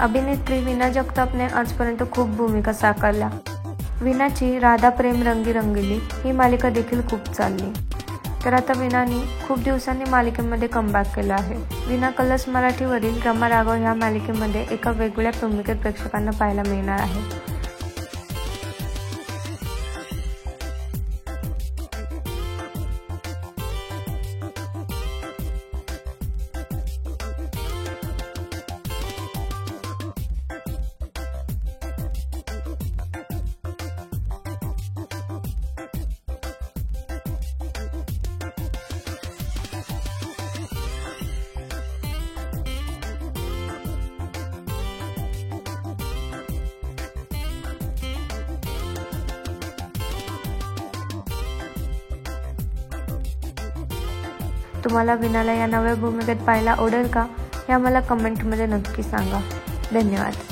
अभिनेत्री वीणा जगतापने आजपर्यंत खूप भूमिका साकारल्या. वीणाची राधा प्रेम रंगी रंगली ही मालिका देखील खूप चालली. तर आता वीणाने खूप दिवसांनी मालिकेमध्ये कमबॅक केला आहे. वीणा कलर्स मराठीवरील रमा राघव ह्या मालिकेमध्ये एका वेगळ्या भूमिकेत प्रेक्षकांना पाहायला मिळणार आहे. तुम्हाला वीणाला या नव्या भूमिकेत पाहायला आवडेल का? हे आम्हाला कमेंटमध्ये नक्की सांगा. धन्यवाद.